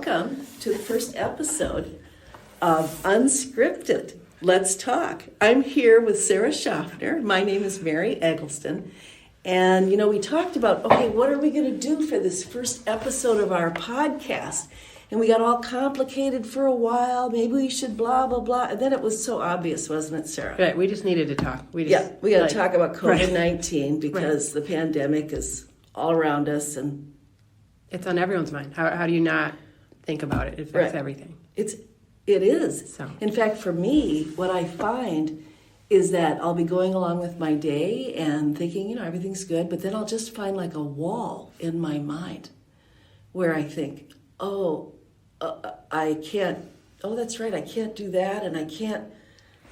welcome to the first episode of Unscripted, Let's Talk. I'm here with Sarah Schaffner. My name is Mary Eggleston. And, we talked about, okay, what are we going to do for this first episode of our podcast? And we got all complicated for a while. Maybe we should blah, blah, blah. And then it was so obvious, wasn't it, Sarah? Right, we just needed to talk. We got to talk about COVID-19 because the pandemic is all around us. And it's on everyone's mind. How do you not think about it? It affects everything. It is. So. In fact, for me, what I find is that I'll be going along with my day and thinking, everything's good, but then I'll just find like a wall in my mind where I think, I can't, that's right, I can't do that, and I can't,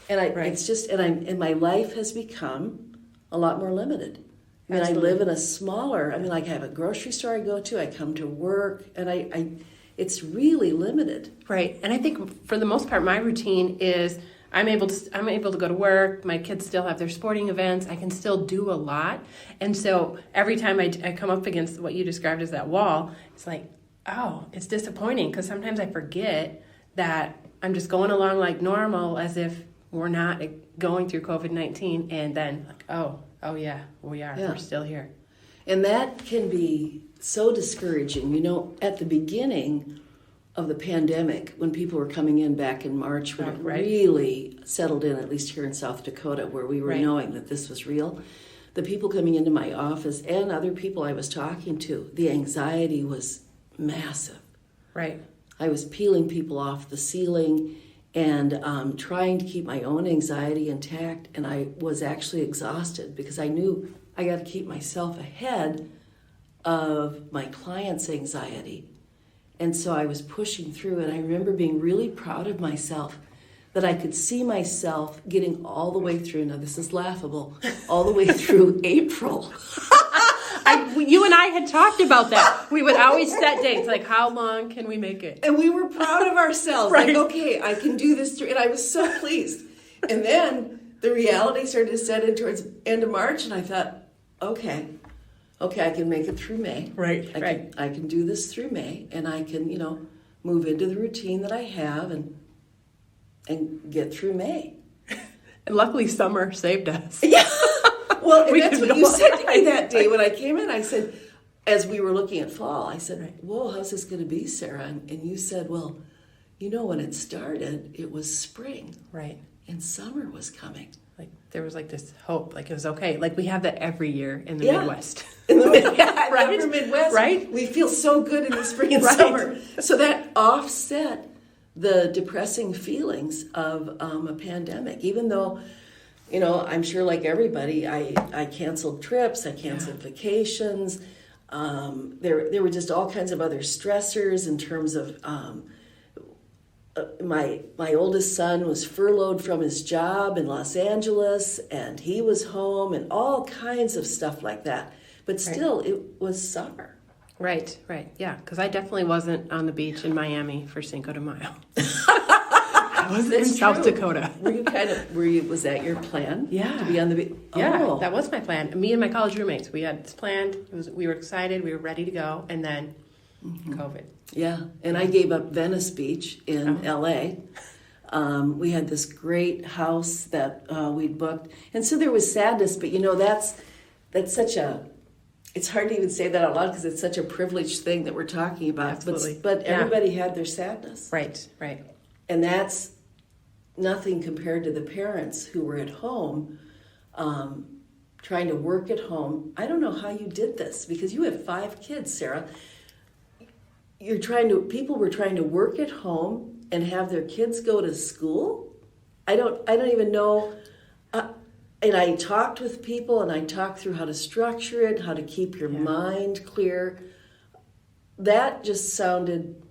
it's just, and my life has become a lot more limited. I mean, I live in a smaller, I have a grocery store I go to, I come to work, and it's really limited. Right, and I think for the most part, my routine is I'm able to go to work. My kids still have their sporting events. I can still do a lot, and so every time I come up against what you described as that wall, it's like, it's disappointing because sometimes I forget that I'm just going along like normal as if we're not going through COVID-19, and then like, oh yeah, we are. Yeah. We're still here. And that can be so discouraging. At the beginning of the pandemic, when people were coming in back in March, when it really settled in, at least here in South Dakota, where we were knowing that this was real, the people coming into my office and other people I was talking to, the anxiety was massive. Right. I was peeling people off the ceiling and trying to keep my own anxiety intact, and I was actually exhausted because I knew I got to keep myself ahead of my clients' anxiety. And so I was pushing through, and I remember being really proud of myself that I could see myself getting all the way through, now this is laughable, all the way through April. You and I had talked about that. We would always set dates, like how long can we make it? And we were proud of ourselves. Right. Like, okay, I can do this through, and I was so pleased. And then the reality started to set in towards the end of March, and I thought, okay, I can make it through May. Right. I can do this through May, and I can, move into the routine that I have and get through May. And luckily summer saved us. Yeah. Well, and that's what you said to me that day when I came in. I said, as we were looking at fall, I said, whoa, how's this going to be, Sarah? And you said, well, when it started, it was spring. Right. And summer was coming. Like there was like this hope, like it was okay. Like we have that every year in the Midwest. In the Midwest. Right. We feel so good in the spring and summer. So that offset the depressing feelings of a pandemic, even though, I'm sure like everybody, I canceled trips, I canceled vacations. There were just all kinds of other stressors in terms of my oldest son was furloughed from his job in Los Angeles, and he was home, and all kinds of stuff like that. But still, it was summer. Right. Yeah, because I definitely wasn't on the beach in Miami for Cinco de Mayo. I was in South Dakota. Was that your plan? Yeah. To be on the beach? Yeah, that was my plan. Me and my college roommates, we had this planned. We were excited. We were ready to go. And then COVID. Yeah. And I gave up Venice Beach in L.A. We had this great house that we'd booked. And so there was sadness. But, that's such a... It's hard to even say that out loud because it's such a privileged thing that we're talking about. Absolutely. But everybody had their sadness. Right. And that's nothing compared to the parents who were at home trying to work at home. I don't know how you did this because you have 5 kids, Sarah. People were trying to work at home and have their kids go to school. I don't even know. And I talked with people, and I talked through how to structure it, how to keep your mind clear. That just sounded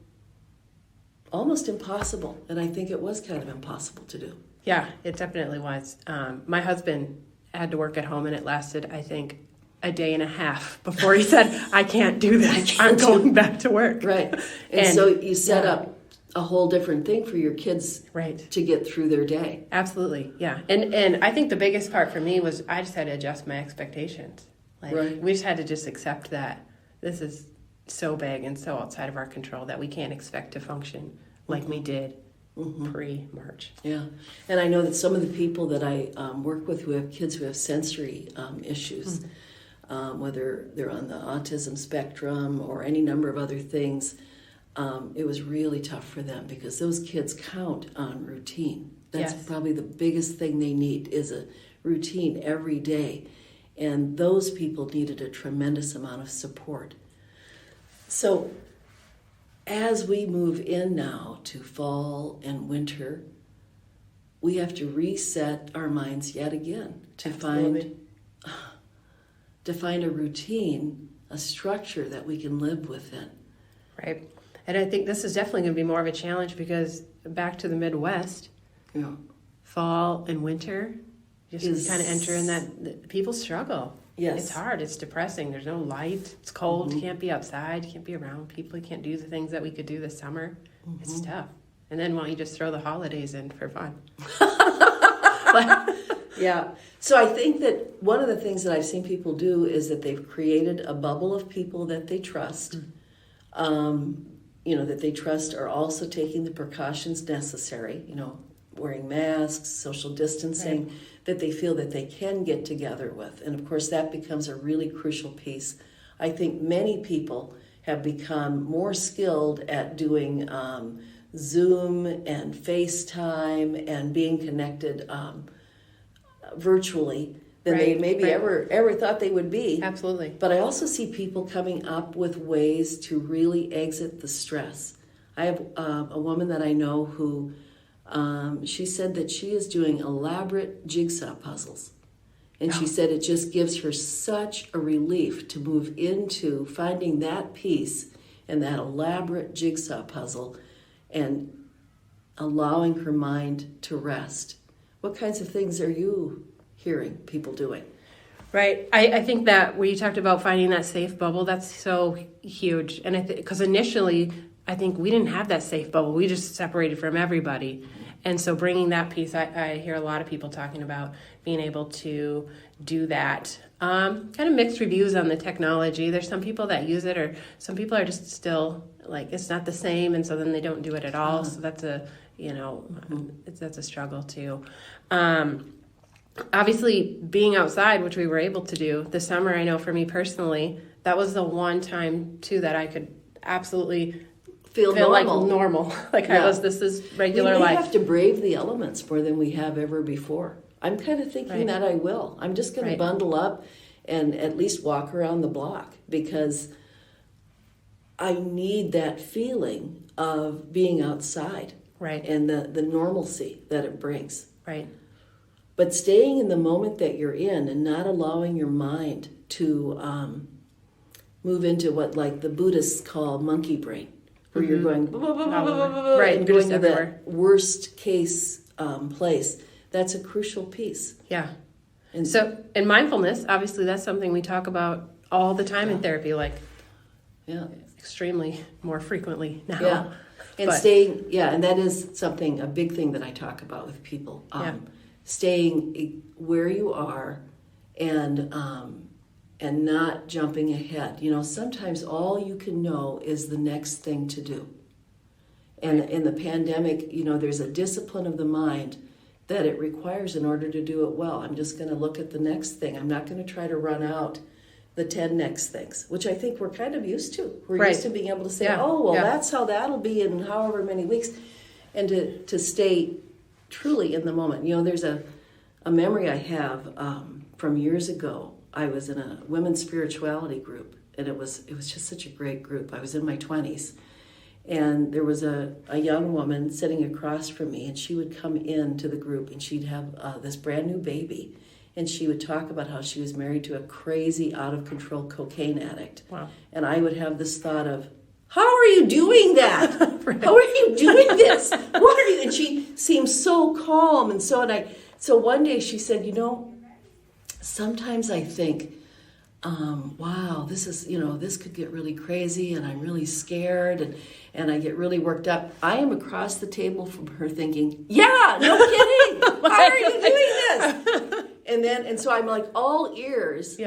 almost impossible, and I think it was kind of impossible to do. Yeah, it definitely was. My husband had to work at home, and it lasted, I think, a day and a half before he said, I can't do this. I'm going back to work. Right. And so you set up a whole different thing for your kids to get through their day. Absolutely, yeah. And I think the biggest part for me was I just had to adjust my expectations. We just had to just accept that this is so big and so outside of our control that we can't expect to function like we did pre-March. Yeah. And I know that some of the people that I work with who have kids who have sensory issues, whether they're on the autism spectrum or any number of other things, it was really tough for them because those kids count on routine. That's probably the biggest thing they need is a routine every day. And those people needed a tremendous amount of support. So as we move in now to fall and winter, we have to reset our minds yet again to find a routine, a structure that we can live within. Right. And I think this is definitely going to be more of a challenge because back to the Midwest, fall and winter, just kind of enter in that people struggle. Yes. It's hard. It's depressing. There's no light. It's cold. You can't be outside. You can't be around people. You can't do the things that we could do this summer. It's tough. And then why don't you just throw the holidays in for fun? Yeah. So I think that one of the things that I've seen people do is that they've created a bubble of people that they trust, that they trust are also taking the precautions necessary, wearing masks, social distancing, that they feel that they can get together with. And of course, that becomes a really crucial piece. I think many people have become more skilled at doing Zoom and FaceTime and being connected virtually than they maybe ever thought they would be. Absolutely. But I also see people coming up with ways to really exit the stress. I have a woman that I know who she said that she is doing elaborate jigsaw puzzles. And she said it just gives her such a relief to move into finding that piece and that elaborate jigsaw puzzle and allowing her mind to rest. What kinds of things are you hearing people doing? Right. I think that when you talked about finding that safe bubble, that's so huge. And because initially, I think we didn't have that safe bubble. We just separated from everybody. And so bringing that piece, I hear a lot of people talking about being able to do that. Kind of mixed reviews on the technology. There's some people that use it, or some people are just still like, it's not the same, and so then they don't do it at all. So that's that's a struggle too. Obviously, being outside, which we were able to do this summer, I know for me personally, that was the one time too that I could absolutely feel like normal. This is regular life. We have to brave the elements more than we have ever before. I'm kind of thinking that I will. I'm just going to bundle up and at least walk around the block because I need that feeling of being outside. Right. And the normalcy that it brings. Right. But staying in the moment that you're in and not allowing your mind to move into what like the Buddhists call monkey brain, where you're going and going to the worst case place. That's a crucial piece. Yeah. And so in mindfulness, obviously that's something we talk about all the time in therapy, extremely more frequently now. Yeah. And staying, and that is something, a big thing that I talk about with people. Staying where you are and not jumping ahead. Sometimes all you can know is the next thing to do. And in the pandemic, there's a discipline of the mind that it requires in order to do it well. I'm just going to look at the next thing. I'm not going to try to run out the 10 next things, which I think we're kind of used to. We're used to being able to say, that's how that'll be in however many weeks. And to stay truly in the moment. There's a memory I have from years ago. I was in a women's spirituality group, and it was just such a great group. I was in my 20s. And there was a young woman sitting across from me, and she would come into the group, and she'd have this brand new baby. And she would talk about how she was married to a crazy, out-of-control cocaine addict. Wow. And I would have this thought of, how are you doing that? How are you doing this? What are you? And she seemed so calm. And so one day she said, sometimes I think, wow, this is, this could get really crazy, and I'm really scared, and I get really worked up. I am across the table from her thinking, yeah, no kidding. How are you doing this? And so I'm like all ears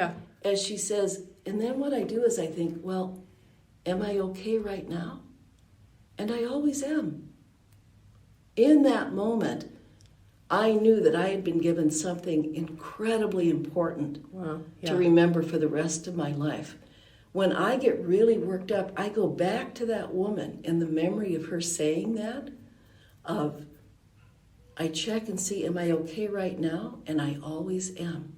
as she says, and then what I do is I think, well, am I okay right now? And I always am. In that moment, I knew that I had been given something incredibly important to remember for the rest of my life. When I get really worked up, I go back to that woman and the memory of her saying that, I check and see, am I okay right now? And I always am.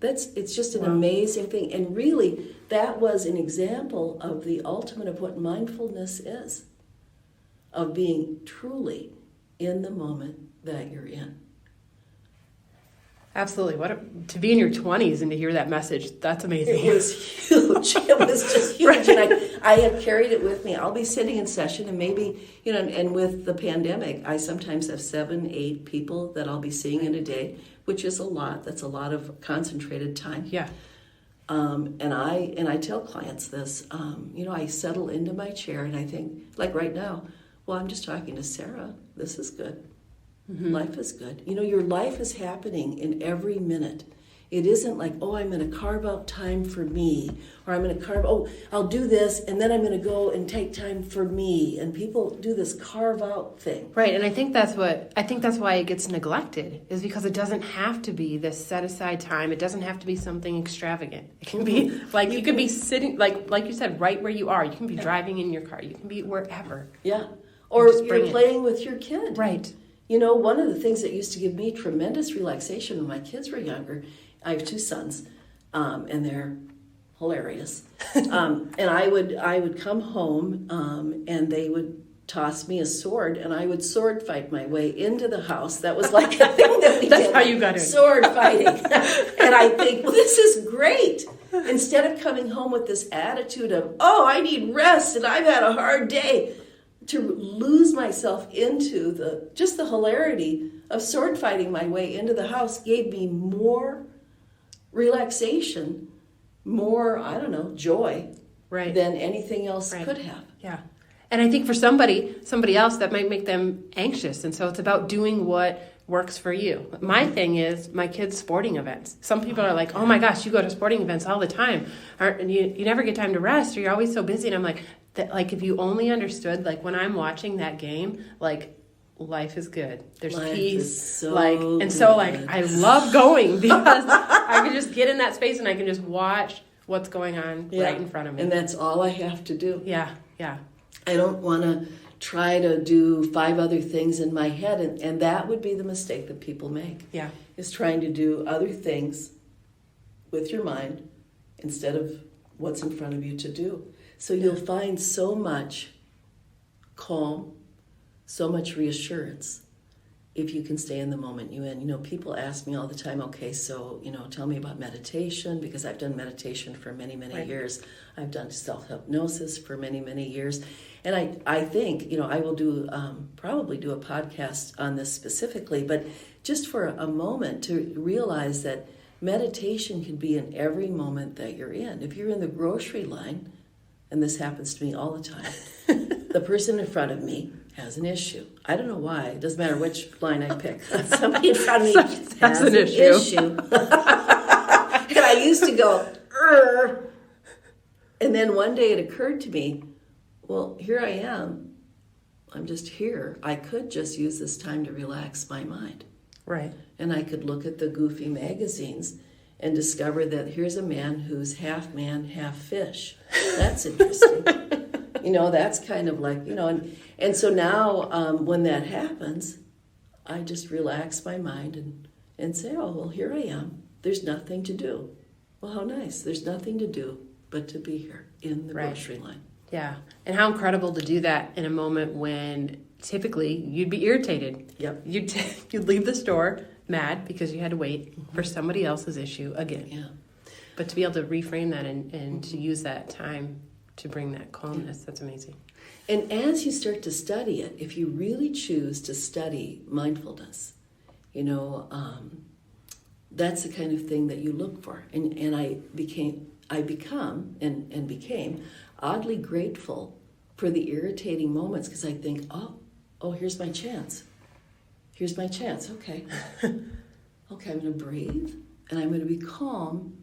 It's just an amazing thing. And really, that was an example of the ultimate of what mindfulness is, of being truly in the moment that you're in. Absolutely. To be in your 20s and to hear that message, that's amazing. It was huge. It was just huge. Right. And I have carried it with me. I'll be sitting in session and maybe, and with the pandemic, I sometimes have 7, 8 people that I'll be seeing in a day, which is a lot. That's a lot of concentrated time. Yeah. And I tell clients this, I settle into my chair and I think, like right now, well, I'm just talking to Sarah. This is good. Mm-hmm. Life is good. Your life is happening in every minute. It isn't like, I'm going to carve out time for me, or I'm going to I'll do this, and then I'm going to go and take time for me. And people do this carve out thing. Right, and I think that's why it gets neglected, is because it doesn't have to be this set aside time. It doesn't have to be something extravagant. It can be like you could be sitting, like you said, right where you are. You can be driving in your car. You can be wherever. Yeah, or you're playing with your kid. Right. One of the things that used to give me tremendous relaxation when my kids were younger, I have 2 sons, and they're hilarious. And I would come home, and they would toss me a sword, and I would sword fight my way into the house. That was like a thing that we That's did. How you got in. Sword fighting. And I think, well, this is great. Instead of coming home with this attitude of, I need rest, and I've had a hard day, to lose myself into the hilarity of sword fighting my way into the house gave me more relaxation, more, joy than anything else could have. Yeah. And I think for somebody else, that might make them anxious. And so it's about doing what works for you. My thing is my kids' sporting events. Some people are like, oh my gosh, you go to sporting events all the time. And you never get time to rest, or you're always so busy. And I'm like, if you only understood, like when I'm watching that game, like life is good. There's life peace. So I love going because I can just get in that space and I can just watch what's going on right in front of me. And that's all I have to do. Yeah, yeah. I don't want to try to do 5 other things in my head, and that would be the mistake that people make. Yeah. Is trying to do other things with your mind instead of what's in front of you to do. So you'll find so much calm, so much reassurance if you can stay in the moment you're in. People ask me all the time, okay, so, tell me about meditation, because I've done meditation for many, many years. I've done self-hypnosis for many, many years. And I think, I will probably do a podcast on this specifically, but just for a moment to realize that meditation can be in every moment that you're in. If you're in the grocery line, and this happens to me all the time, the person in front of me has an issue. I don't know why. It doesn't matter which line I pick. Somebody in front of me has an issue. And I used to go, Urgh. And then one day it occurred to me, well, here I am. I'm just here. I could just use this time to relax my mind. Right. And I could look at the goofy magazines and discover that here's a man who's half man, half fish. That's interesting. That's kind of like, and so now when that happens, I just relax my mind and say, oh, well, here I am. There's nothing to do. Well, how nice. There's nothing to do but to be here in the grocery line. Yeah. And how incredible to do that in a moment when typically you'd be irritated. Yep. You'd leave the store mad because you had to wait for somebody else's issue again. Yeah. But to be able to reframe that and to use that time to bring that calmness, that's amazing. And as you start to study it, if you really choose to study mindfulness, that's the kind of thing that you look for. And I became oddly grateful for the irritating moments, because I think, oh, here's my chance. Here's my chance. Okay. Okay, I'm going to breathe, and I'm going to be calm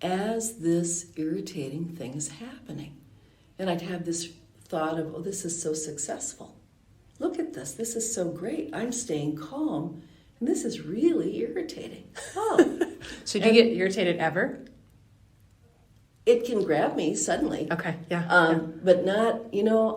as this irritating thing is happening. And I'd have this thought of, oh, this is so successful. Look at this. This is so great. I'm staying calm. And this is really irritating. Oh. So do you get irritated ever? It can grab me suddenly. Okay, yeah. But not,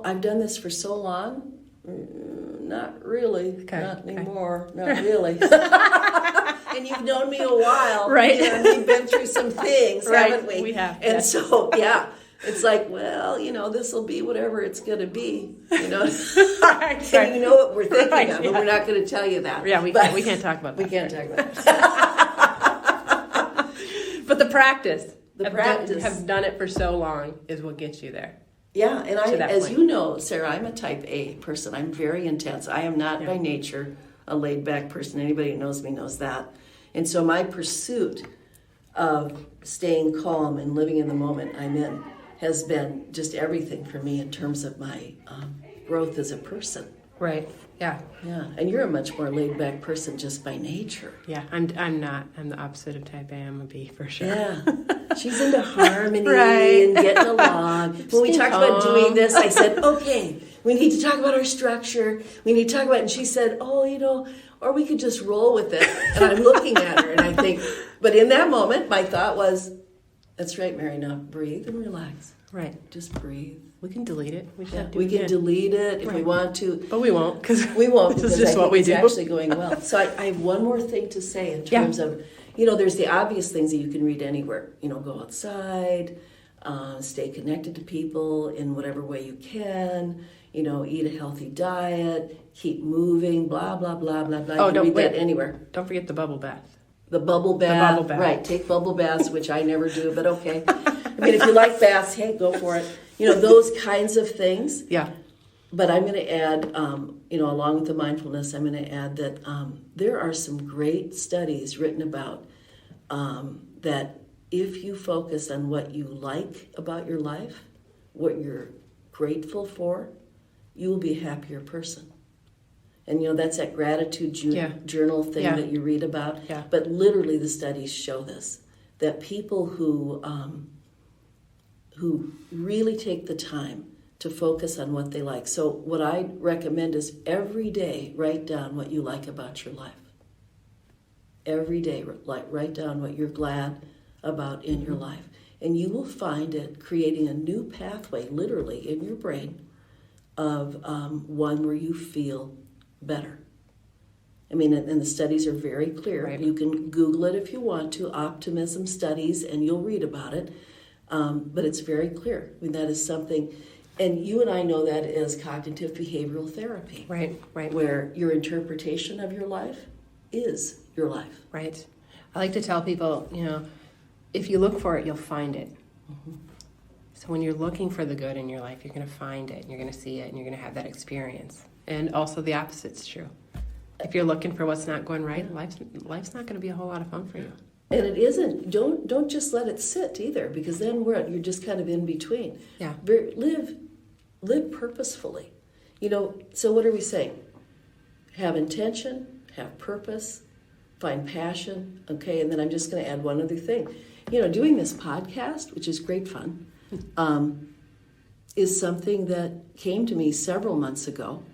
I've done this for so long. Not really. Okay, Not anymore. Not really. And you've known me a while. Right. And we've been through some things, Right, haven't we? we have, And yes. so, yeah. It's like, well, this will be whatever it's going to be, Right, And you know what we're thinking Right, of, but yeah. we're not going to tell you that. Yeah, we can't talk about that. We can't talk about that. But the practice. Practice. Have done it for so long is what gets you there. Yeah, and as point. you know, Sarah, I'm a type A person. I'm very intense. I am not by nature a laid-back person. Anybody who knows me knows that. And so my pursuit of staying calm and living in the moment I'm in has been just everything for me in terms of my growth as a person. Right. Yeah. Yeah, and you're a much more laid-back person just by nature. Yeah, I'm not. I'm the opposite of type A. I'm a B for sure. Yeah, she's into harmony Right. and getting along. When we talked about doing this, I said, okay, we need to talk about our structure. We need to talk about, and she said, oh, or we could just roll with it. And I'm looking at her and I think, but in that moment, my thought was, that's right, Mary, now breathe and relax. Right. Just breathe. We can delete it. We Yeah, we can delete it if we want to. But we won't, because We won't, this because is just I what think we it's do. actually going well. So I have one more thing to say in terms of, there's the obvious things that you can read anywhere. Go outside, stay connected to people in whatever way you can, eat a healthy diet, keep moving, blah, blah, blah, blah, blah. Oh, you can read wait. that anywhere. Don't forget the bubble bath. The bubble bath. Right, take bubble baths, which I never do, but okay. I mean, if you like baths, hey, go for it. Those kinds of things. Yeah. But I'm going to add, along with the mindfulness, I'm going to add that there are some great studies written about that if you focus on what you like about your life, what you're grateful for, you will be a happier person. And, that's that gratitude journal thing that you read about. Yeah. But literally the studies show this, that people who really take the time to focus on what they like. So what I recommend is every day write down what you like about your life. Every day, write down what you're glad about in your life. And you will find it creating a new pathway, literally, in your brain of one where you feel better. I mean, and the studies are very clear. Right. You can Google it if you want to, optimism studies, and you'll read about it. But it's very clear. I mean, that is something, and you and I know that as cognitive behavioral therapy. Right. Where your interpretation of your life is your life. Right. I like to tell people, if you look for it, you'll find it. Mm-hmm. So when you're looking for the good in your life, you're going to find it, and you're going to see it, and you're going to have that experience. And also the opposite's true. If you're looking for what's not going right, life's not going to be a whole lot of fun for you. And it isn't. Don't just let it sit either, because then you're just kind of in between. Yeah. Live purposefully. So what are we saying? Have intention, have purpose, find passion. Okay, and then I'm just going to add one other thing. Doing this podcast, which is great fun, is something that came to me several months ago,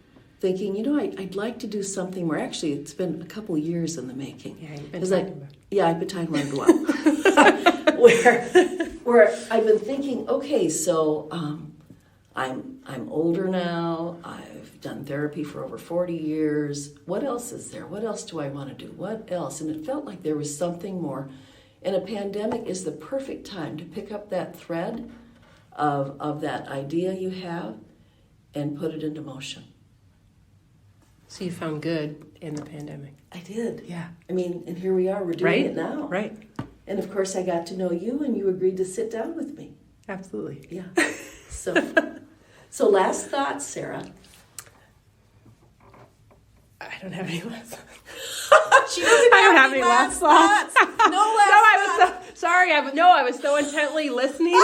thinking, I'd like to do something where actually it's been a couple years in the making. Yeah, you've been talking about it. Yeah, I've been talking about it a while. where I've been thinking, okay, so I'm older now. I've done therapy for over 40 years. What else is there? What else do I want to do? What else? And it felt like there was something more. And a pandemic is the perfect time to pick up that thread of that idea you have and put it into motion. So you found good in the pandemic. I did. Yeah. I mean, and here we are. We're doing it now. Right. And of course, I got to know you, and you agreed to sit down with me. Absolutely. Yeah. So last thoughts, Sarah. I don't have any last thoughts. She doesn't I don't have any last thoughts. No last thoughts. Sorry. I was so intently listening.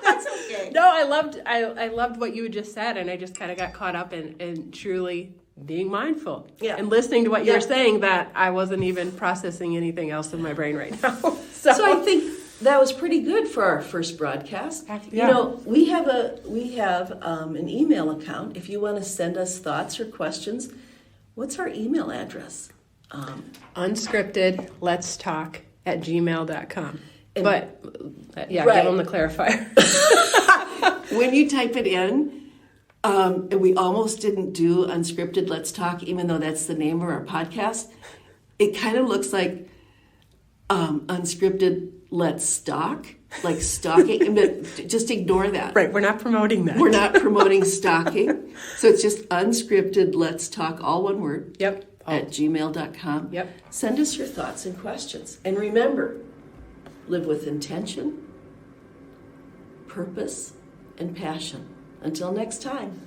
That's okay. No, I loved what you just said, and I just kind of got caught up in truly being mindful and listening to what you were saying, that I wasn't even processing anything else in my brain right now. So I think that was pretty good for our first broadcast. Yeah. You know, we have an email account. If you want to send us thoughts or questions, what's our email address? unscriptedletstalk@gmail.com. But yeah, right. give them the clarifier. When you type it in, and we almost didn't do Unscripted Let's Talk, even though that's the name of our podcast, it kind of looks like Unscripted Let's Stalk, like stalking. But just ignore that. Right, we're not promoting that. We're not promoting stalking. So it's just Unscripted Let's Talk, all one word. Yep. At gmail.com. Yep. Send us your thoughts and questions. And remember, live with intention, purpose, and passion. Until next time.